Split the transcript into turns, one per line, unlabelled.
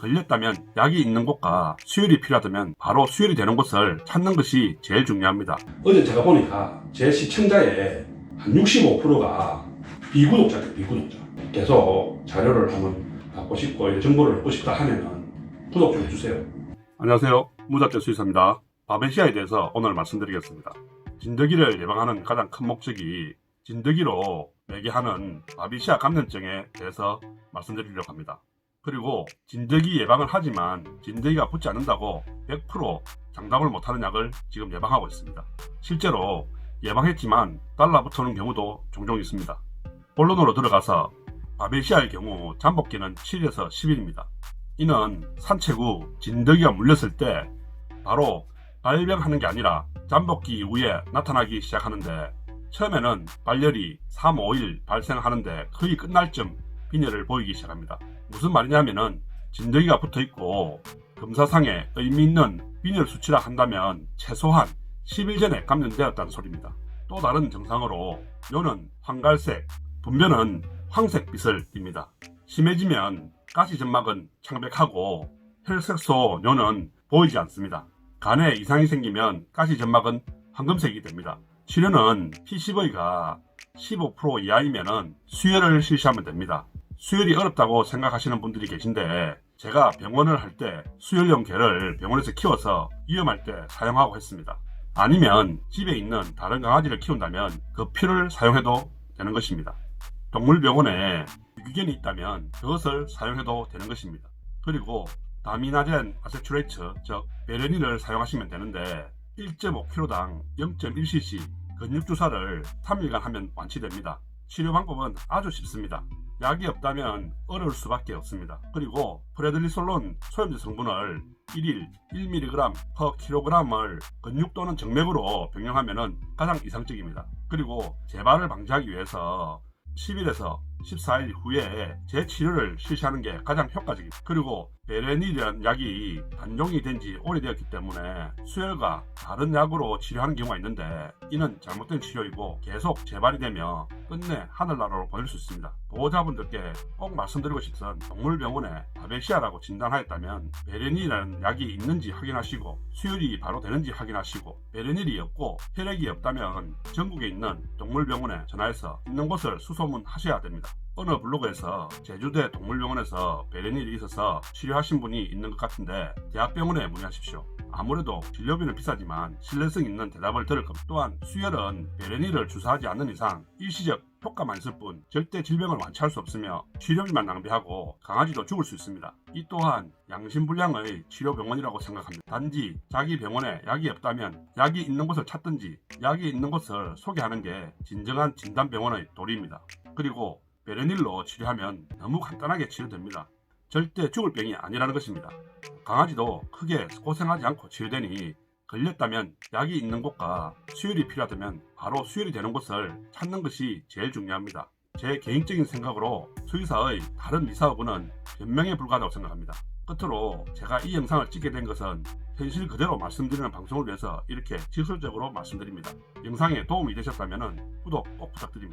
걸렸다면 약이 있는 곳과 수혈이 필요하다면 바로 수혈이 되는 곳을 찾는 것이 제일 중요합니다. 어제 제가 보니까 제 시청자의 한 65%가 비구독자예요. 비구독자. 계속 자료를 한번 받고 싶고 정보를 얻고 싶다 하면은 구독 좀 해주세요. 안녕하세요. 무잡재 수의사입니다. 바베시아에 대해서 오늘 말씀드리겠습니다. 진드기를 예방하는 가장 큰 목적이 진드기로 매개하는 바베시아 감염증에 대해서 말씀드리려고 합니다. 그리고 진드기 예방을 하지만 진드기가 붙지 않는다고 100% 장담을 못하는 약을 지금 예방하고 있습니다. 실제로 예방했지만 달라붙는 경우도 종종 있습니다. 본론으로 들어가서 바베시아의 경우 잠복기는 7일에서 10일입니다. 이는 산책 후 진드기가 물렸을 때 바로 발병하는 게 아니라 잠복기 이후에 나타나기 시작하는데 처음에는 발열이 3, 5일 발생하는데 거의 끝날 쯤 빈혈을 보이기 시작합니다. 무슨 말이냐면은 진드기가 붙어있고 검사상에 의미 있는 빈혈 수치라 한다면 최소한 10일 전에 감염되었다는 소리입니다. 또 다른 증상으로 뇨는 황갈색, 분변은 황색빛을 띱니다. 심해지면 가시점막은 창백하고 혈색소 뇨는 보이지 않습니다. 간에 이상이 생기면 가시점막은 황금색이 됩니다. 치료는 PCV가 15% 이하이면 수혈을 실시하면 됩니다. 수혈이 어렵다고 생각하시는 분들이 계신데 제가 병원을 할 때 수혈용 개를 병원에서 키워서 위험할 때 사용하고 했습니다. 아니면 집에 있는 다른 강아지를 키운다면 그 피를 사용해도 되는 것입니다. 동물병원에 유기견이 있다면 그것을 사용해도 되는 것입니다. 그리고 다미나젠 아세츄레이트 즉 베레닌을 사용하시면 되는데 1.5kg당 0.1cc 근육주사를 3일간 하면 완치됩니다. 치료 방법은 아주 쉽습니다. 약이 없다면 어려울 수밖에 없습니다. 그리고 프레들리솔론 소염제 성분을 1일 1mg/kg을 근육 또는 정맥으로 병용하면 가장 이상적입니다. 그리고 재발을 방지하기 위해서 10일에서 14일 후에 재치료를 실시하는 게 가장 효과적입니다. 그리고 베레닐이라는 약이 단종이 된 지 오래되었기 때문에 수혈과 다른 약으로 치료하는 경우가 있는데 이는 잘못된 치료이고 계속 재발이 되며 끝내 하늘나라로 보낼 수 있습니다. 보호자분들께 꼭 말씀드리고 싶은 동물병원에 바베시아라고 진단하였다면 베레닐이라는 약이 있는지 확인하시고 수혈이 바로 되는지 확인하시고 베레닐이 없고 혈액이 없다면 전국에 있는 동물병원에 전화해서 있는 곳을 수소문하셔야 됩니다. 어느 블로그에서 제주대 동물병원에서 베레닐이 있어서 치료하신 분이 있는 것 같은데 대학병원에 문의하십시오. 아무래도 진료비는 비싸지만 신뢰성 있는 대답을 들을 겁니다. 또한 수혈은 베레닐을 주사하지 않는 이상 일시적 효과만 있을 뿐 절대 질병을 완치할 수 없으며 치료비만 낭비하고 강아지도 죽을 수 있습니다. 이 또한 양심불량의 치료병원이라고 생각합니다. 단지 자기 병원에 약이 없다면 약이 있는 곳을 찾든지 약이 있는 곳을 소개하는 게 진정한 진단병원의 도리입니다. 그리고 베레닐로 치료하면 너무 간단하게 치료됩니다. 절대 죽을 병이 아니라는 것입니다. 강아지도 크게 고생하지 않고 치료되니 걸렸다면 약이 있는 곳과 수혈이 필요하다면 바로 수혈이 되는 곳을 찾는 것이 제일 중요합니다. 제 개인적인 생각으로 수의사의 다른 의사하고는 변명에 불과하다고 생각합니다. 끝으로 제가 이 영상을 찍게 된 것은 현실 그대로 말씀드리는 방송을 위해서 이렇게 직설적으로 말씀드립니다. 영상에 도움이 되셨다면 구독 꼭 부탁드립니다.